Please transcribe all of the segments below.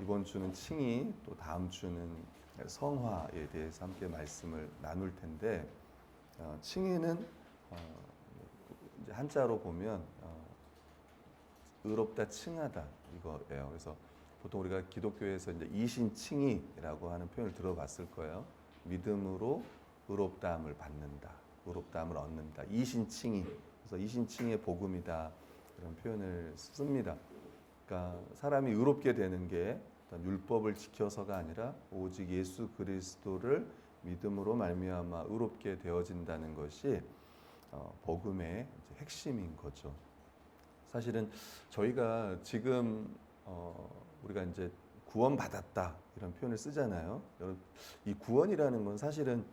이번 주는 칭의, 또 다음 주는 성화에 대해서 함께 말씀을 나눌 텐데, 칭의는 이제 한자로 보면 의롭다, 칭하다 이거예요. 그래서 보통 우리가 기독교에서 이제 이신칭의라고 하는 표현을 들어봤을 거예요. 믿음으로 의롭다함을 받는다, 의롭다함을 얻는다. 이신칭의. 그래서 이신칭의 복음이다 이런 표현을 씁니다. 그러니까 사람이 의롭게 되는 게 율법을 지켜서가 아니라 오직 예수 그리스도를 믿음으로 말미암아 의롭게 되어진다는 것이 복음의 핵심인 거죠. 사실은 저희가 지금 우리가 이제 구원받았다 이런 표현을 쓰잖아요. 이 구원이라는 건 사실은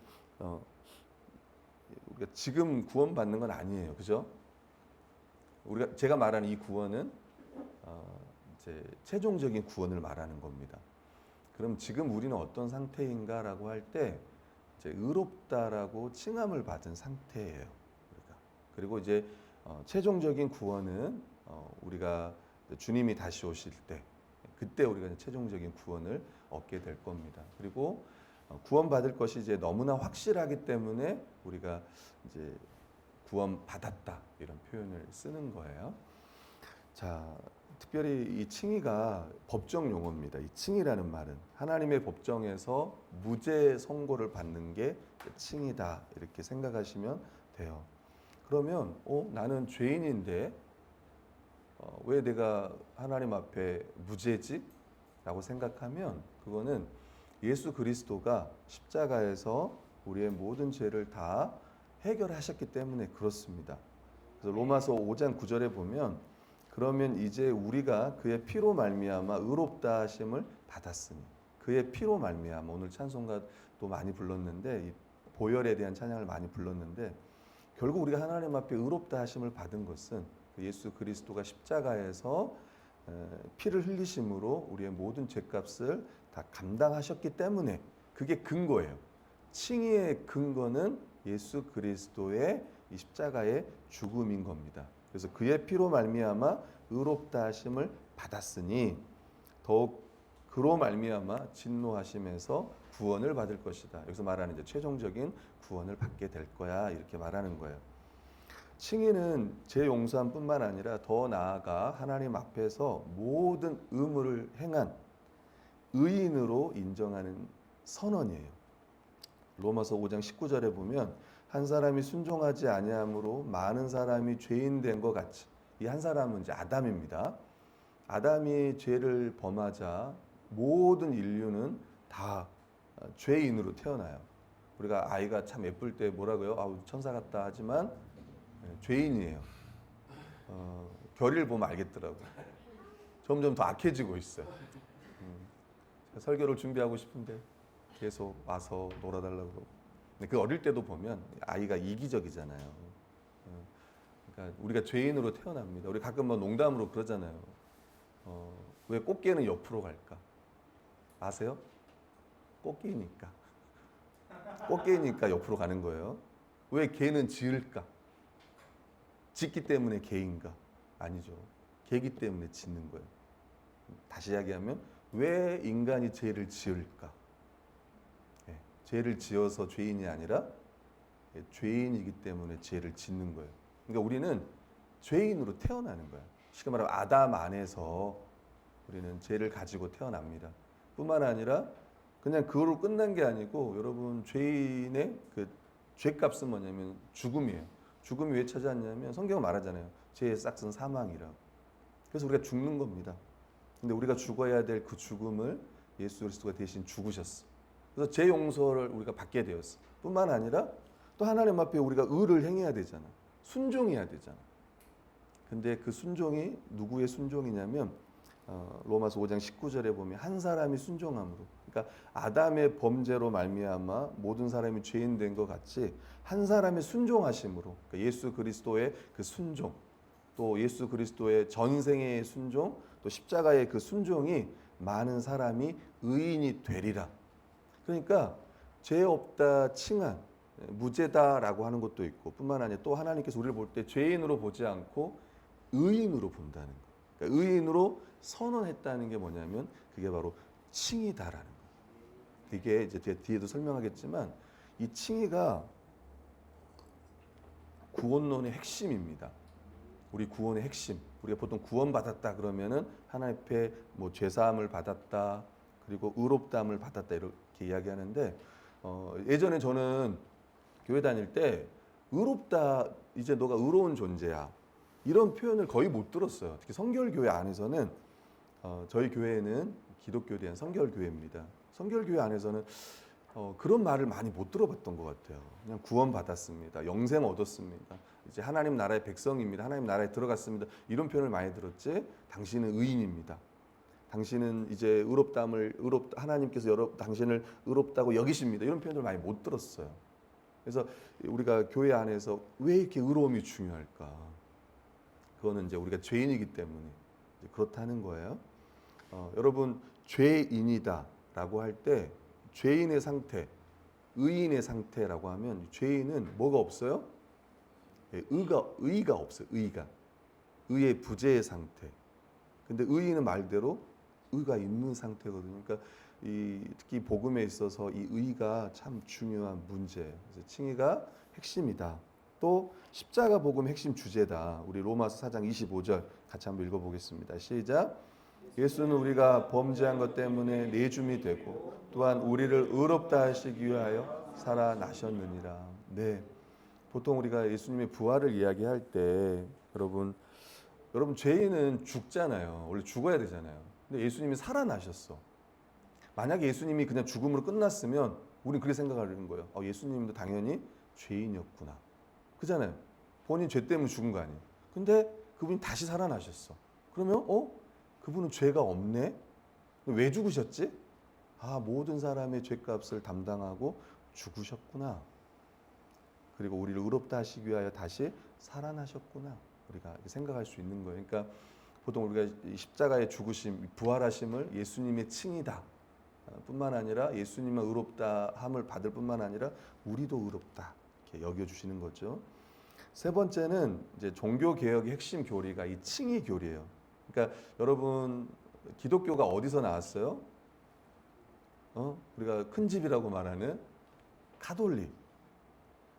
우리가 지금 구원받는 건 아니에요, 그죠? 제가 말하는 이 구원은 이제 최종적인 구원을 말하는 겁니다. 그럼 지금 우리는 어떤 상태인가라고 할 때 이제 의롭다라고 칭함을 받은 상태예요. 그리고 이제 최종적인 구원은 우리가 주님이 다시 오실 때 그때 우리가 최종적인 구원을 얻게 될 겁니다. 그리고 구원받을 것이 이제 너무나 확실하기 때문에 우리가 이제 구원받았다 이런 표현을 쓰는 거예요. 자, 특별히 이 칭의가 법정 용어입니다. 이 칭의라는 말은 하나님의 법정에서 무죄 선고를 받는 게 칭의다 이렇게 생각하시면 돼요. 그러면 나는 죄인인데 왜 내가 하나님 앞에 무죄지? 라고 생각하면 그거는 예수 그리스도가 십자가에서 우리의 모든 죄를 다 해결하셨기 때문에 그렇습니다. 그래서 로마서 5장 9절에 보면 그러면 이제 우리가 그의 피로 말미암아 의롭다 하심을 받았으니 그의 피로 말미암아 오늘 찬송가도 많이 불렀는데 이 보혈에 대한 찬양을 많이 불렀는데 결국 우리가 하나님 앞에 의롭다 하심을 받은 것은 예수 그리스도가 십자가에서 피를 흘리심으로 우리의 모든 죄값을 다 감당하셨기 때문에 그게 근거예요. 칭의의 근거는 예수 그리스도의 이 십자가의 죽음인 겁니다. 그래서 그의 피로 말미암아 의롭다 하심을 받았으니 더욱 그로 말미암아 진노하심에서 구원을 받을 것이다. 여기서 말하는 이제 최종적인 구원을 받게 될 거야. 이렇게 말하는 거예요. 칭의는 제 용서함뿐만 아니라 더 나아가 하나님 앞에서 모든 의무를 행한 의인으로 인정하는 선언이에요. 로마서 5장 19절에 보면 한 사람이 순종하지 아니함으로 많은 사람이 죄인 된 것 같이 이 한 사람은 이제 아담입니다. 아담이 죄를 범하자 모든 인류는 다 죄인으로 태어나요. 우리가 아이가 참 예쁠 때 뭐라고요? 아우 천사 같다 하지만 죄인이에요. 결의를 보면 알겠더라고요. 점점 더 악해지고 있어요. 설교를 준비하고 싶은데 계속 와서 놀아달라고 그러고. 근데 그 어릴 때도 보면 아이가 이기적이잖아요. 그러니까 우리가 죄인으로 태어납니다. 우리 가끔 뭐 농담으로 그러잖아요. 왜 꽃게는 옆으로 갈까? 아세요? 꽃게니까. 꽃게니까 옆으로 가는 거예요. 왜 개는 짖을까? 짖기 때문에 개인가? 아니죠. 개기 때문에 짖는 거예요. 다시 이야기하면 왜 인간이 죄를 지을까? 죄를 지어서 죄인이 아니라 죄인이기 때문에 죄를 짓는 거예요. 그러니까 우리는 죄인으로 태어나는 거예요. 쉽게 말하면 아담 안에서 우리는 죄를 가지고 태어납니다. 뿐만 아니라 그냥 그걸로 끝난 게 아니고 여러분 죄인의 그 죄값은 뭐냐면 죽음이에요. 죽음이 왜 찾아왔냐면 성경은 말하잖아요. 죄의 싹은 사망이라고. 그래서 우리가 죽는 겁니다. 근데 우리가 죽어야 될 그 죽음을 예수 그리스도가 대신 죽으셨어. 그래서 죄 용서를 우리가 받게 되었어. 뿐만 아니라 또 하나님 앞에 우리가 의를 행해야 되잖아. 순종해야 되잖아. 근데 그 순종이 누구의 순종이냐면 로마서 5장 19절에 보면 한 사람이 순종함으로 그러니까 아담의 범죄로 말미암아 모든 사람이 죄인 된 것 같이 한 사람의 순종하심으로 그러니까 예수 그리스도의 그 순종 또 예수 그리스도의 전생의 순종 또 십자가의 그 순종이 많은 사람이 의인이 되리라. 그러니까 죄 없다 칭한 무죄다라고 하는 것도 있고 뿐만 아니라 또 하나님께서 우리를 볼 때 죄인으로 보지 않고 의인으로 본다는 거. 그러니까 그러니까 의인으로 선언했다는 게 뭐냐면 그게 바로 칭의다라는 거예요. 이게 이제 뒤에도 설명하겠지만 이 칭의가 구원론의 핵심입니다. 우리 구원의 핵심. 우리가 보통 구원받았다 그러면은 하나님 앞에 뭐 죄사함을 받았다, 그리고 의롭다함을 받았다 이렇게 이야기하는데 예전에 저는 교회 다닐 때 의롭다, 이제 너가 의로운 존재야, 이런 표현을 거의 못 들었어요. 특히 성결교회 안에서는 저희 교회는 기독교에 성결교회입니다. 성결교회 안에서는 그런 말을 많이 못 들어봤던 것 같아요. 그냥 구원받았습니다. 영생 얻었습니다. 이제 하나님 나라의 백성입니다. 하나님 나라에 들어갔습니다. 이런 표현을 많이 들었지. 당신은 의인입니다. 당신은 이제 하나님께서 당신을 의롭다고 여기십니다. 이런 표현을 많이 못 들었어요. 그래서 우리가 교회 안에서 왜 이렇게 의로움이 중요할까? 그거는 이제 우리가 죄인이기 때문에 그렇다는 거예요. 여러분, 죄인이다라고 할 때 죄인의 상태, 의인의 상태라고 하면 죄인은 뭐가 없어요? 의가 없어요. 의의 부재의 상태. 근데 의인은 말대로 의가 있는 상태거든요. 그러니까 특히 복음에 있어서 이 의가 참 중요한 문제예요. 그래서 칭의가 핵심이다. 또 십자가 복음 핵심 주제다. 우리 로마서 4장 25절 같이 한번 읽어보겠습니다. 시작. 예수는 우리가 범죄한 것 때문에 내줌이 되고 또한 우리를 의롭다 하시기 위하여 살아나셨느니라. 네. 보통 우리가 예수님의 부활을 이야기할 때 여러분 죄인은 죽잖아요. 원래 죽어야 되잖아요. 근데 예수님이 살아나셨어. 만약에 예수님이 그냥 죽음으로 끝났으면 우리는 그렇게 생각하는 거예요. 예수님도 당연히 죄인이었구나. 그잖아요. 본인 죄 때문에 죽은 거 아니에요. 근데 그분이 다시 살아나셨어. 그러면 그분은 죄가 없네? 왜 죽으셨지? 모든 사람의 죄값을 담당하고 죽으셨구나. 그리고 우리를 의롭다 하시기 위하여 다시 살아나셨구나. 우리가 생각할 수 있는 거예요. 그러니까 보통 우리가 십자가의 죽으심, 부활하심을 예수님의 칭이다 뿐만 아니라 예수님만 의롭다함을 받을 뿐만 아니라 우리도 의롭다 이렇게 여겨주시는 거죠. 세 번째는 이제 종교 개혁의 핵심 교리가 이 칭의 교리예요. 그러니까 여러분, 기독교가 어디서 나왔어요? 우리가 큰 집이라고 말하는 가톨릭.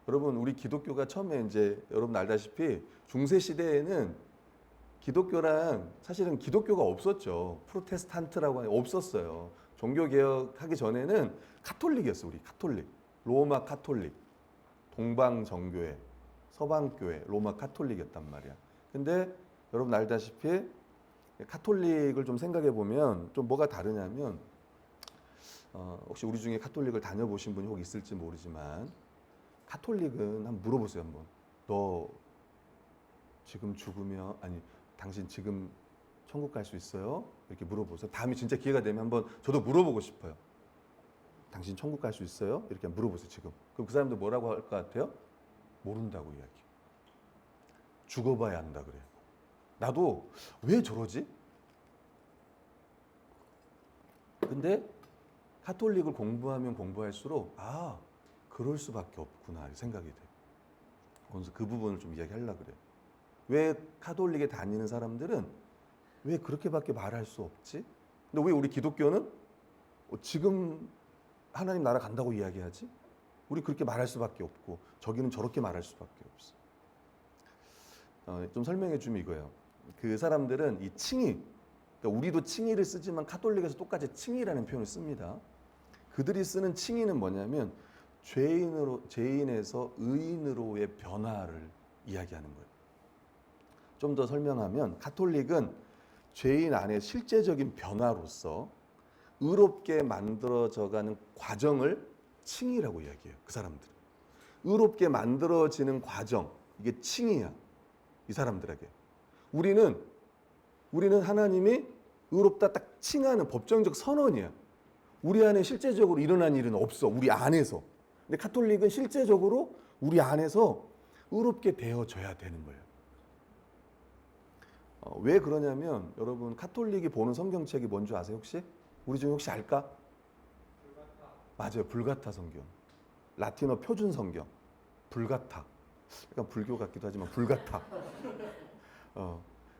여러분, 우리 기독교가 처음에 이제 여러분 알다시피 중세 시대에는 기독교랑 사실은 기독교가 없었죠. 프로테스탄트라고 없었어요. 종교 개혁하기 전에는 가톨릭이었어. 우리 가톨릭, 로마 가톨릭, 동방 정교회, 서방 교회, 로마 가톨릭이었단 말이야. 근데 여러분 알다시피 가톨릭을 좀 생각해 보면 좀 뭐가 다르냐면 혹시 우리 중에 가톨릭을 다녀보신 분이 혹 있을지 모르지만 가톨릭은 한번 물어보세요. 한번 너 지금 죽으면 당신 지금 천국 갈 수 있어요? 이렇게 물어보세요. 다음에 진짜 기회가 되면 한번 저도 물어보고 싶어요. 당신 천국 갈 수 있어요? 이렇게 물어보세요. 지금. 그럼 그 사람들 뭐라고 할 것 같아요? 모른다고 이야기. 죽어봐야 한다 그래요. 나도 왜 저러지? 근데 가톨릭을 공부하면 공부할수록 그럴 수밖에 없구나 생각이 돼요. 그래서 그 부분을 좀 이야기하려고 그래요. 왜 가톨릭에 다니는 사람들은 왜 그렇게밖에 말할 수 없지? 근데 왜 우리 기독교는 지금 하나님 나라 간다고 이야기하지? 우리 그렇게 말할 수밖에 없고 저기는 저렇게 말할 수밖에 없어. 좀 설명해 주면 이거예요. 그 사람들은 이 칭의, 그러니까 우리도 칭의를 쓰지만 가톨릭에서 똑같이 칭의라는 표현을 씁니다. 그들이 쓰는 칭의는 뭐냐면 죄인에서 의인으로의 변화를 이야기하는 거예요. 좀 더 설명하면 가톨릭은 죄인 안에 실제적인 변화로서 의롭게 만들어져가는 과정을 칭의라고 이야기해요. 그 사람들. 의롭게 만들어지는 과정, 이게 칭의야. 이 사람들에게. 우리는 하나님이 의롭다 딱 칭하는 법정적 선언이야. 우리 안에 실제적으로 일어난 일은 없어. 우리 안에서. 근데 가톨릭은 실제적으로 우리 안에서 의롭게 되어져야 되는 거예요. 왜 그러냐면 여러분 가톨릭이 보는 성경책이 뭔지 아세요 혹시? 우리 중에 혹시 알까? 불가타. 맞아요. 불가타 성경. 라틴어 표준 성경. 불가타. 약간 불교 같기도 하지만 불가타.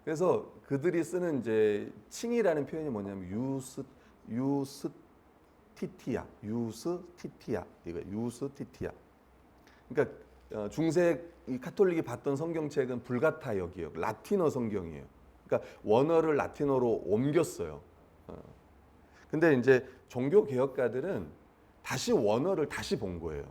그래서 그들이 쓰는 이제 칭이라는 표현이 뭐냐면 유스티티아 이거 유스티티아. 그러니까 중세 이 카톨릭이 봤던 성경책은 불가타역이에요. 라틴어 성경이에요. 그러니까 원어를 라틴어로 옮겼어요. 근데 이제 종교 개혁가들은 다시 원어를 다시 본 거예요.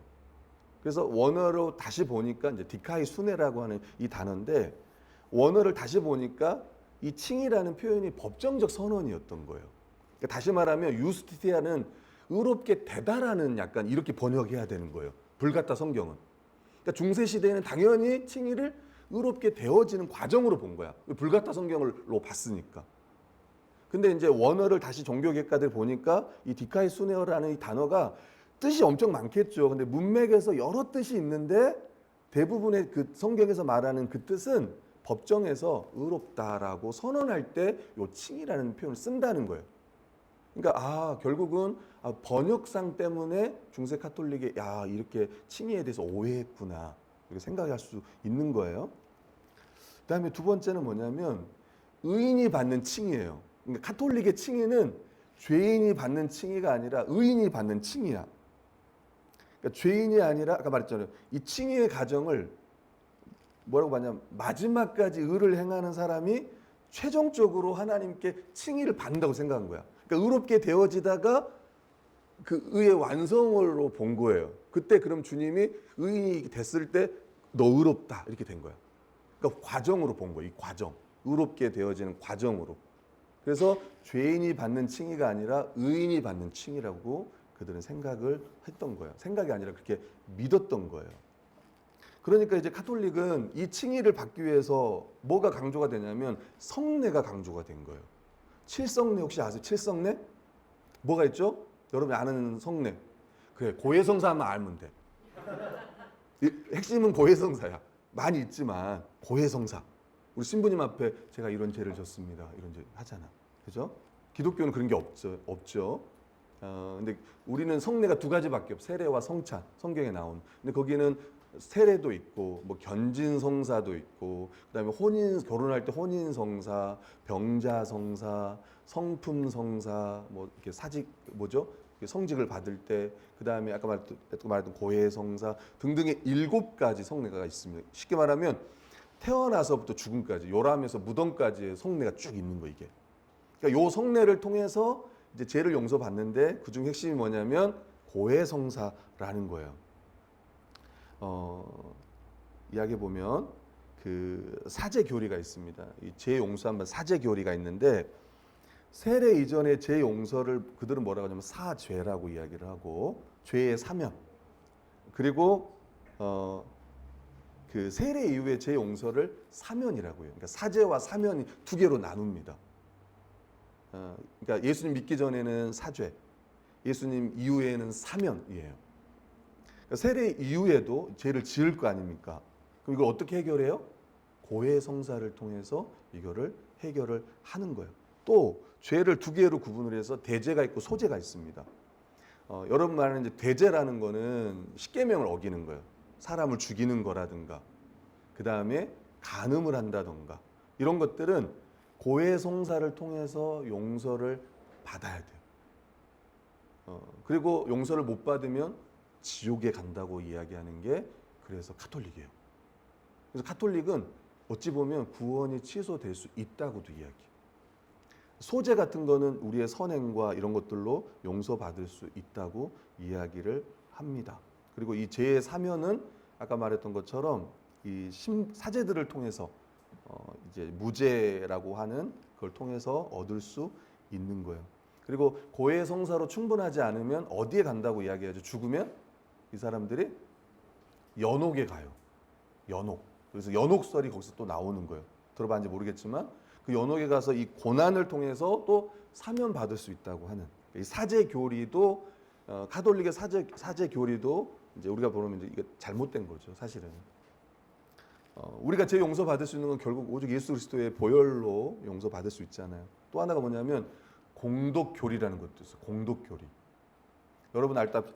그래서 원어로 다시 보니까 이제 디카이 수네라고 하는 이 단어인데 원어를 다시 보니까 이 칭이라는 표현이 법정적 선언이었던 거예요. 그러니까 다시 말하면 유스티티아는 의롭게 되다라는 약간 이렇게 번역해야 되는 거예요. 불가타 성경은. 그러니까 중세 시대에는 당연히 칭의를 의롭게 되어지는 과정으로 본 거야. 불가타 성경으로 봤으니까. 근데 이제 원어를 다시 종교개혁가들 보니까 이 디카이 수네어라는 이 단어가 뜻이 엄청 많겠죠. 근데 문맥에서 여러 뜻이 있는데 대부분의 그 성경에서 말하는 그 뜻은 법정에서 의롭다라고 선언할 때 요 칭이라는 표현을 쓴다는 거예요. 그러니까 결국은 번역상 때문에 중세 카톨릭이 이렇게 칭의에 대해서 오해했구나 이렇게 생각할 수 있는 거예요. 그다음에 두 번째는 뭐냐면 의인이 받는 칭의예요. 그러니까 카톨릭의 칭의는 죄인이 받는 칭의가 아니라 의인이 받는 칭의야. 그러니까 죄인이 아니라 아까 말했잖아요. 이 칭의의 과정을 뭐라고 봤냐면 마지막까지 의를 행하는 사람이 최종적으로 하나님께 칭의를 받는다고 생각한 거야. 그러니까 의롭게 되어지다가 그 의의 완성으로 본 거예요. 그때 그럼 주님이 의인이 됐을 때 너 의롭다 이렇게 된 거야. 그러니까 과정으로 본 거예요. 이 과정. 의롭게 되어지는 과정으로. 그래서 죄인이 받는 칭의가 아니라 의인이 받는 칭의라고 그들은 생각을 했던 거예요. 생각이 아니라 그렇게 믿었던 거예요. 그러니까 이제 카톨릭은 이 칭의를 받기 위해서 뭐가 강조가 되냐면 성례가 강조가 된 거예요. 칠성례 혹시 아세요? 칠성례? 뭐가 있죠? 여러분 아는 성례. 그래, 고해성사만 알면 돼. 핵심은 고해성사야. 많이 있지만 고해성사. 우리 신부님 앞에 제가 이런 죄를 졌습니다. 이런 죄 하잖아. 그죠? 기독교는 그런 게 없죠. 근데 우리는 성례가 두 가지밖에 없어. 세례와 성찬. 성경에 나온. 근데 거기는 세례도 있고 뭐 견진성사도 있고 그다음에 결혼할 때 혼인성사, 병자성사, 성품성사 뭐 이렇게 성직을 받을 때 그다음에 아까 말했던 고해성사 등등의 7가지 성례가 있습니다. 쉽게 말하면 태어나서부터 죽음까지 요람에서 무덤까지의 성례가 쭉 있는 거 이게. 그러니까 요 성례를 통해서 이제 죄를 용서받는데 그중 핵심이 뭐냐면 고해성사라는 거예요. 이야기해 보면 그 사제 교리가 있습니다. 이 죄 용서하면 사제 교리가 있는데 세례 이전의 죄 용서를 그들은 뭐라고 하냐면 사죄라고 이야기를 하고 죄의 사면 그리고 그 세례 이후의 죄 용서를 사면이라고 해요. 그러니까 사죄와 사면이 두 개로 나눕니다. 그러니까 예수님 믿기 전에는 사죄, 예수님 이후에는 사면이에요. 그러니까 세례 이후에도 죄를 지을 거 아닙니까? 그럼 이걸 어떻게 해결해요? 고해성사를 통해서 이거를 해결을 하는 거예요. 또 죄를 두 개로 구분을 해서 대죄가 있고 소죄가 있습니다. 여러분 말하는 이제 대죄라는 거는 십계명을 어기는 거예요. 사람을 죽이는 거라든가, 그 다음에 간음을 한다던가 이런 것들은 고해성사를 통해서 용서를 받아야 돼요. 그리고 용서를 못 받으면 지옥에 간다고 이야기하는 게 그래서 카톨릭이에요. 그래서 카톨릭은 어찌 보면 구원이 취소될 수 있다고도 이야기해요. 소재 같은 거는 우리의 선행과 이런 것들로 용서받을 수 있다고 이야기를 합니다. 그리고 이 죄의 사면은 아까 말했던 것처럼 이 사제들을 통해서 이제 무죄라고 하는 그걸 통해서 얻을 수 있는 거예요. 그리고 고해성사로 충분하지 않으면 어디에 간다고 이야기하죠? 죽으면 이 사람들이 연옥에 가요. 연옥. 그래서 연옥설이 거기서 또 나오는 거예요. 들어봤는지 모르겠지만 그 연옥에 가서 이 고난을 통해서 또 사면 받을 수 있다고 하는 이 사제 교리도 가톨릭의 사제 교리도 이제 우리가 보면 이제 이게 잘못된 거죠, 사실은. 우리가 죄 용서 받을 수 있는 건 결국 오직 예수 그리스도의 보혈로 용서 받을 수 있잖아요. 또 하나가 뭐냐면 공덕교리라는 것도 있어요. 공덕교리. 여러분 알다시피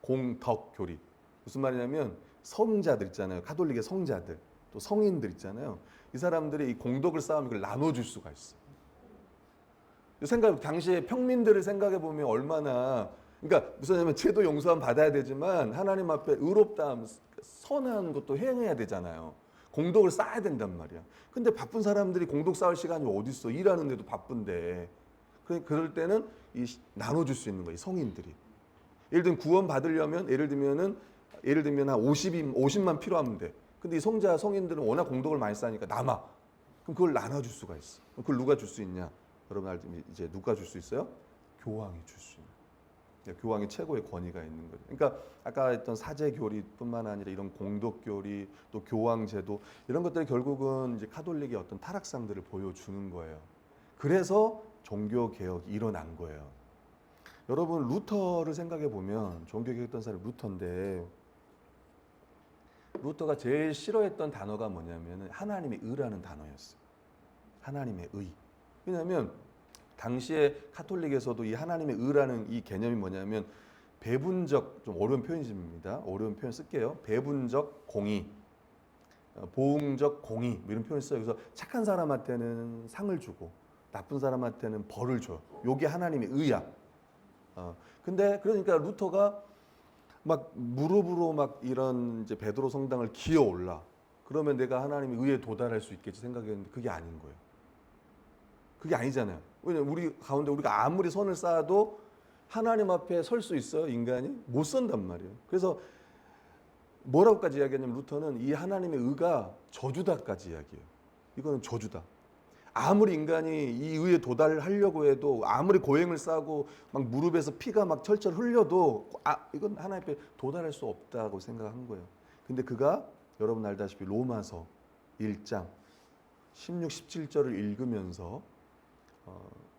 공덕교리. 무슨 말이냐면 성자들 있잖아요. 가톨릭의 성자들, 또 성인들 있잖아요. 이 사람들이 이 공덕을 쌓으면 그걸 나눠줄 수가 있어. 당시에 평민들을 생각해 보면 얼마나, 그러니까 무슨 냐면 죄도 용서함 받아야 되지만 하나님 앞에 의롭다함, 선한 것도 행해야 되잖아요. 공덕을 쌓아야 된단 말이야. 근데 바쁜 사람들이 공덕 쌓을 시간이 어디 있어? 일하는데도 바쁜데. 그럴 때는 나눠줄 수 있는 거야, 이 성인들이. 예를 들면 구원 받으려면 예를 들면 한 50만 필요하면 돼. 근데 이 성인들은 워낙 공덕을 많이 쌓으니까 남아. 그럼 그걸 나눠줄 수가 있어. 그걸 누가 줄 수 있냐? 여러분 이제 누가 줄 수 있어요? 교황이 줄 수 있는. 교황이 최고의 권위가 있는 거죠. 그러니까 아까 했던 사제교리뿐만 아니라 이런 공덕교리, 또 교황제도 이런 것들이 결국은 이제 카톨릭의 어떤 타락상들을 보여주는 거예요. 그래서 종교 개혁이 일어난 거예요. 여러분 루터를 생각해 보면 종교개혁했던 사람이 루터인데 루터가 제일 싫어했던 단어가 뭐냐면 하나님의 의라는 단어였어요. 하나님의 의. 왜냐하면 당시에 카톨릭에서도 이 하나님의 의라는 이 개념이 뭐냐면 배분적, 좀 어려운 표현입니다. 어려운 표현 쓸게요. 배분적 공의, 보응적 공의 이런 표현을 써요. 그래서 착한 사람한테는 상을 주고 나쁜 사람한테는 벌을 줘요. 요게 하나님의 의야. 근데 그러니까 루터가 막 무릎으로 막 이런 이제 베드로 성당을 기어 올라. 그러면 내가 하나님의 의에 도달할 수 있겠지 생각했는데 그게 아닌 거예요. 그게 아니잖아요. 왜냐면 우리 가운데 우리가 아무리 선을 쌓아도 하나님 앞에 설 수 있어요, 인간이? 못 선단 말이에요. 그래서 뭐라고까지 이야기하냐면 루터는 이 하나님의 의가 저주다까지 이야기해요. 이거는 저주다. 아무리 인간이 이 의에 도달하려고 해도 아무리 고행을 쌓고 막 무릎에서 피가 막 철철 흘려도 이건 하나님 앞에 도달할 수 없다고 생각한 거예요. 근데 그가 여러분 알다시피 로마서 1장 16, 17절을 읽으면서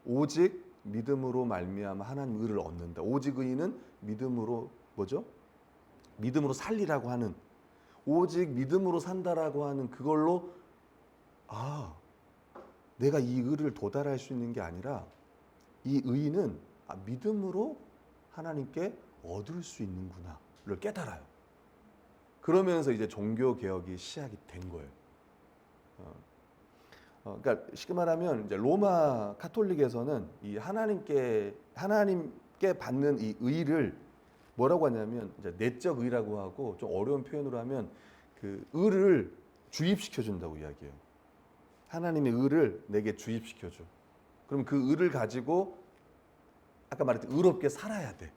오직 믿음으로 말미암아 하나님 의를 얻는다. 오직 의인은 믿음으로 뭐죠? 믿음으로 살리라고 하는, 오직 믿음으로 산다라고 하는 그걸로 내가 이 의를 도달할 수 있는 게 아니라 이 의인은 믿음으로 하나님께 얻을 수 있는구나를 깨달아요. 그러면서 이제 종교 개혁이 시작이 된 거예요. 그러니까 쉽게 말하면 이제 로마 카톨릭에서는 이 하나님께 받는 이 의를 뭐라고 하냐면 이제 내적 의라고 하고, 좀 어려운 표현으로 하면 그 의를 주입시켜 준다고 이야기해요. 하나님의 의를 내게 주입시켜 줘. 그럼 그 의를 가지고 아까 말했듯이 의롭게 살아야 돼.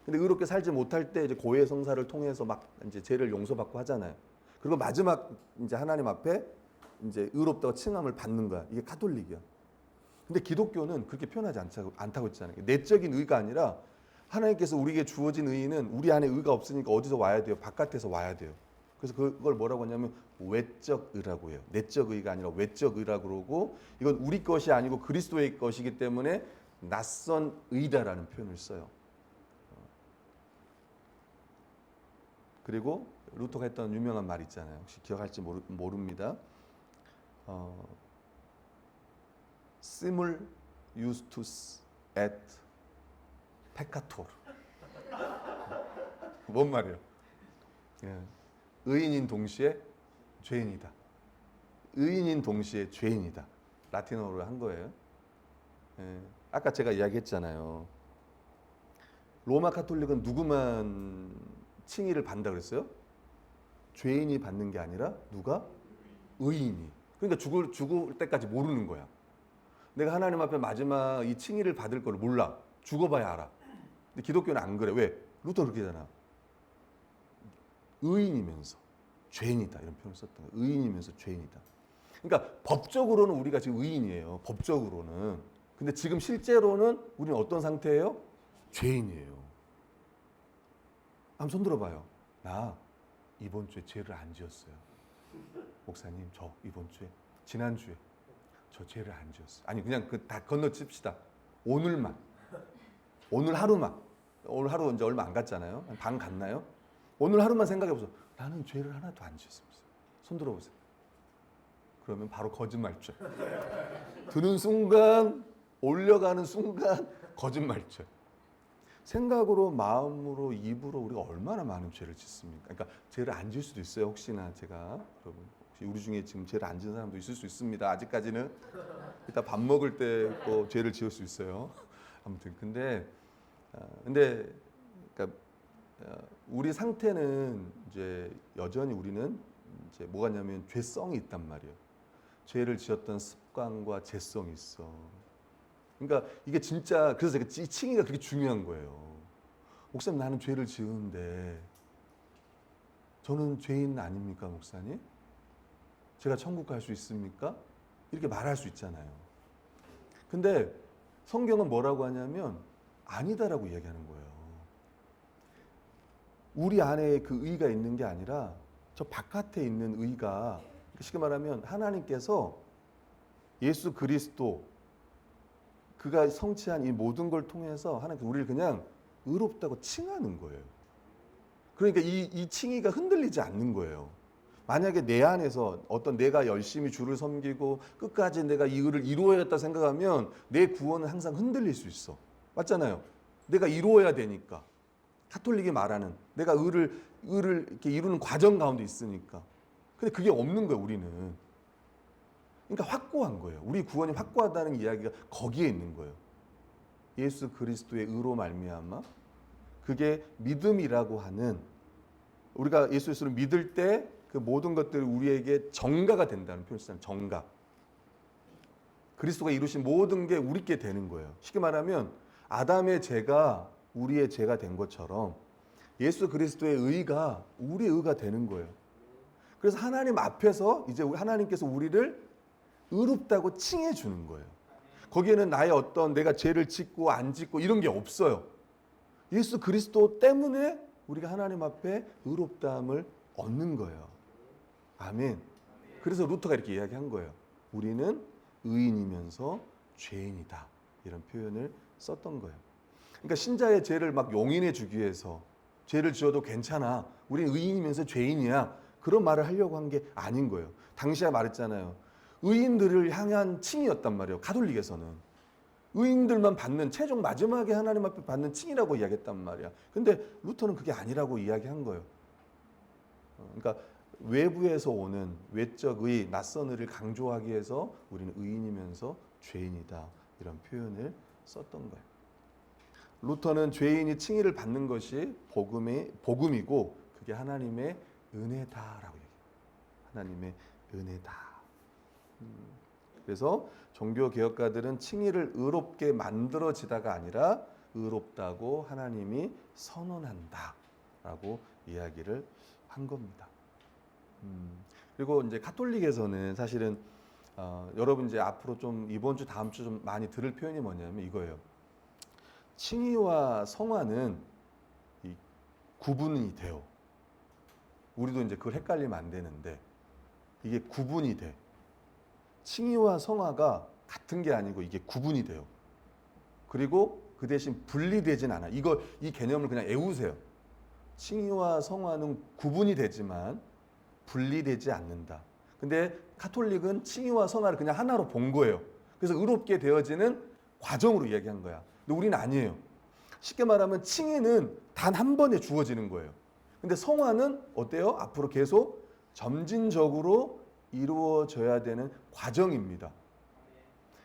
근데 의롭게 살지 못할 때 이제 고해 성사를 통해서 막 이제 죄를 용서받고 하잖아요. 그리고 마지막 이제 하나님 앞에 이제 의롭다고 칭함을 받는 거야. 이게 카톨릭이야. 근데 기독교는 그렇게 표현하지 않다고 했잖아요. 내적인 의가 아니라 하나님께서 우리에게 주어진 의는 우리 안에 의가 없으니까 어디서 와야 돼요? 바깥에서 와야 돼요. 그래서 그걸 뭐라고 하냐면 외적 의라고 해요. 내적 의가 아니라 외적 의라고 그러고, 이건 우리 것이 아니고 그리스도의 것이기 때문에 낯선 의다라는 표현을 써요. 그리고 루터가 했던 유명한 말 있잖아요. 혹시 기억할지 모릅니다. Simul justus et peccator. 뭔 말이에요? 의인인 동시에 죄인이다. 의인인 동시에 죄인이다. 라틴어로 한 거예요. 아까 제가 이야기했잖아요. 로마 카톨릭은 누구만 칭의를 받는다 그랬어요? 죄인이 받는 게 아니라 누가? 의인이. 그러니까 죽을 때까지 모르는 거야. 내가 하나님 앞에 마지막 이 칭의를 받을 걸 몰라. 죽어봐야 알아. 근데 기독교는 안 그래. 왜? 루터 그렇게 하잖아. 의인이면서 죄인이다, 이런 표현을 썼던 거예요. 의인이면서 죄인이다. 그러니까 법적으로는 우리가 지금 의인이에요. 법적으로는. 근데 지금 실제로는 우리는 어떤 상태예요? 죄인이에요. 한번 손 들어봐요. 나 이번 주에 죄를 안 지었어요. 목사님, 저 이번 주에, 지난주에 저 죄를 안 지었어요. 아니 그냥 다 건너칩시다. 오늘 하루만. 오늘 하루 이제 얼마 안 갔잖아요. 반 갔나요? 오늘 하루만 생각해보세요. 나는 죄를 하나도 안 지었습니다. 손 들어보세요. 그러면 바로 거짓말죄. 드는 순간, 올려가는 순간 거짓말죄. 생각으로, 마음으로, 입으로 우리가 얼마나 많은 죄를 짓습니까? 그러니까 죄를 안 질 수도 있어요. 혹시나 제가 여러분 혹시 우리 중에 지금 죄를 안 지은 사람도 있을 수 있습니다. 아직까지는. 이따 밥 먹을 때 또 죄를 지을 수 있어요. 아무튼 근데 그러니까 우리 상태는 이제 여전히 우리는 이제 뭐가 있냐면 죄성이 있단 말이에요. 죄를 지었던 습관과 죄성이 있어. 그러니까 이게 진짜 그래서 제가 이 칭의가 그렇게 중요한 거예요. 목사님, 나는 죄를 지었는데 저는 죄인 아닙니까, 목사님? 제가 천국 갈 수 있습니까? 이렇게 말할 수 있잖아요. 근데 성경은 뭐라고 하냐면 아니다라고 이야기하는 거예요. 우리 안에 그 의가 있는 게 아니라 저 바깥에 있는 의가, 쉽게 말하면 하나님께서 예수 그리스도 그가 성취한 이 모든 걸 통해서 하나님께서 우리를 그냥 의롭다고 칭하는 거예요. 그러니까 이 칭의가 흔들리지 않는 거예요. 만약에 내 안에서 어떤 내가 열심히 주를 섬기고 끝까지 내가 이 의를 이루어야겠다 생각하면 내 구원은 항상 흔들릴 수 있어. 맞잖아요. 내가 이루어야 되니까. 가톨릭이 말하는 내가 의를 이렇게 이루는 과정 가운데 있으니까. 근데 그게 없는 거예요, 우리는. 그러니까 확고한 거예요. 우리 구원이 확고하다는 이야기가 거기에 있는 거예요. 예수 그리스도의 의로 말미암아 그게 믿음이라고 하는, 우리가 예수 그리스도를 믿을 때 그 모든 것들이 우리에게 정가가 된다는 표현을 쓰잖아요. 정가. 그리스도가 이루신 모든 게 우리께 되는 거예요. 쉽게 말하면 아담의 죄가 우리의 죄가 된 것처럼 예수 그리스도의 의가 우리의 의가 되는 거예요. 그래서 하나님 앞에서 이제 하나님께서 우리를 의롭다고 칭해 주는 거예요. 거기에는 나의 어떤 내가 죄를 짓고 안 짓고 이런 게 없어요. 예수 그리스도 때문에 우리가 하나님 앞에 의롭다함을 얻는 거예요. 아멘. 그래서 루터가 이렇게 이야기한 거예요. 우리는 의인이면서 죄인이다. 이런 표현을 썼던 거예요. 그러니까 신자의 죄를 막 용인해 주기 위해서 죄를 지어도 괜찮아. 우리는 의인이면서 죄인이야. 그런 말을 하려고 한 게 아닌 거예요. 당시에 말했잖아요. 의인들을 향한 칭이었단 말이에요. 가톨릭에서는. 의인들만 받는, 최종 마지막에 하나님 앞에 받는 칭이라고 이야기했단 말이야. 근데 루터는 그게 아니라고 이야기한 거예요. 그러니까 외부에서 오는 외적 의, 낯선 의를 강조하기 위해서 우리는 의인이면서 죄인이다. 이런 표현을 썼던 거예요. 루터는 죄인이 칭의를 받는 것이 복음이고 그게 하나님의 은혜다라고 얘기해요. 하나님의 은혜다. 그래서 종교개혁가들은 칭의를 의롭게 만들어지다가 아니라 의롭다고 하나님이 선언한다라고 이야기를 한 겁니다. 그리고 이제 가톨릭에서는 사실은 여러분 이제 앞으로 좀 이번 주 다음 주 좀 많이 들을 표현이 뭐냐면 이거예요. 칭의와 성화는 이 구분이 돼요. 우리도 이제 그걸 헷갈리면 안 되는데 이게 구분이 돼. 칭의와 성화가 같은 게 아니고 이게 구분이 돼요. 그리고 그 대신 분리되진 않아. 이 개념을 그냥 외우세요. 칭의와 성화는 구분이 되지만 분리되지 않는다. 근데 가톨릭은 칭의와 성화를 그냥 하나로 본 거예요. 그래서 의롭게 되어지는 과정으로 이야기한 거야. 근데 우리는 아니에요. 쉽게 말하면 칭의는 단 한 번에 주어지는 거예요. 근데 성화는 어때요? 앞으로 계속 점진적으로 이루어져야 되는 과정입니다.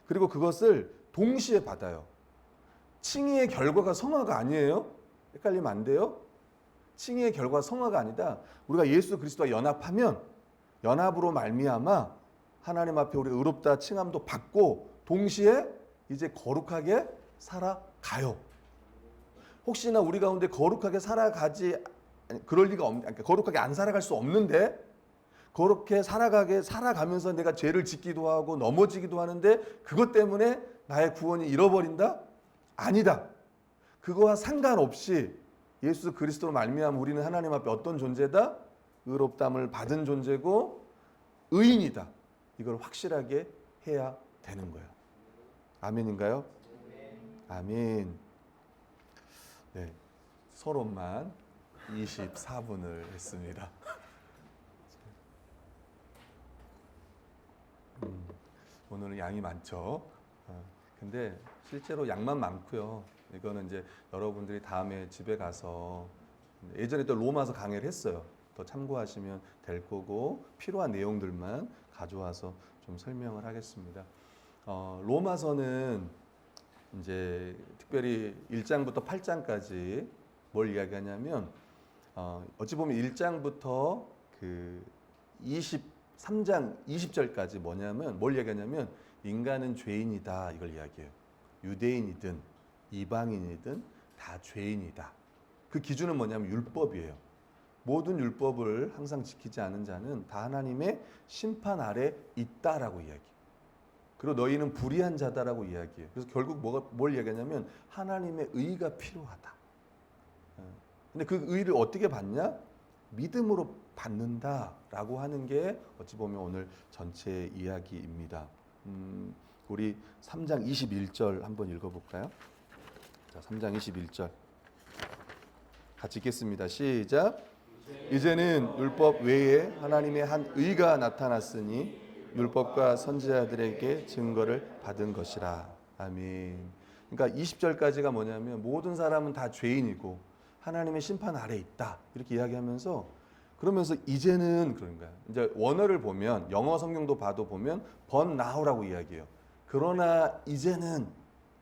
그리고 그것을 동시에 받아요. 칭의의 결과가 성화가 아니에요? 헷갈리면 안 돼요? 칭의의 결과 성화가 아니다. 우리가 예수 그리스도와 연합하면 연합으로 말미암아 하나님 앞에 우리 의롭다 칭함도 받고 동시에 이제 거룩하게 살아가요. 혹시나 우리 가운데 거룩하게 그럴 리가 그러니까 거룩하게 안 살아갈 수 없는데 그렇게 살아가면서 내가 죄를 짓기도 하고 넘어지기도 하는데 그것 때문에 나의 구원이 잃어버린다? 아니다. 그거와 상관없이 예수 그리스도로 말미암아 우리는 하나님 앞에 어떤 존재다? 의롭담을 받은 존재고 의인이다. 이걸 확실하게 해야 되는 거예요. 아멘인가요? 아멘. 네, 서론만 24분을 했습니다. 오늘은 양이 많죠. 근데 실제로 양만 많고요. 이거는 이제 여러분들이 다음에 집에 가서 예전에 또 로마서 강의를 했어요. 더 참고하시면 될 거고 필요한 내용들만 가져와서 좀 설명을 하겠습니다. 로마서는 이제 특별히 1장부터 8장까지 뭘 이야기하냐면 어찌 보면 1장부터 그 23장 20절까지 뭐냐면 뭘 이야기하냐면 인간은 죄인이다 이걸 이야기해요. 유대인이든 이방인이든 다 죄인이다. 그 기준은 뭐냐면 율법이에요. 모든 율법을 항상 지키지 않은 자는 다 하나님의 심판 아래 있다라고 이야기해요. 그리고 너희는 불의한 자다라고 이야기해요. 그래서 결국 뭘 이야기하냐면 하나님의 의가 필요하다. 근데 그 의를 어떻게 받냐? 믿음으로 받는다라고 하는 게 어찌 보면 오늘 전체 이야기입니다. 우리 3장 21절 한번 읽어볼까요? 자, 3장 21절 같이 읽겠습니다. 시작. 이제는 율법 외에 하나님의 한 의가 나타났으니 율법과 선지자들에게 증거를 받은 것이라. 아멘. 그러니까 20절까지가 뭐냐면 모든 사람은 다 죄인이고 하나님의 심판 아래 있다 이렇게 이야기하면서 그러면서 이제는 그런 거야. 이제 원어를 보면 영어 성경도 봐도 보면 but now라고 이야기해요. 그러나 이제는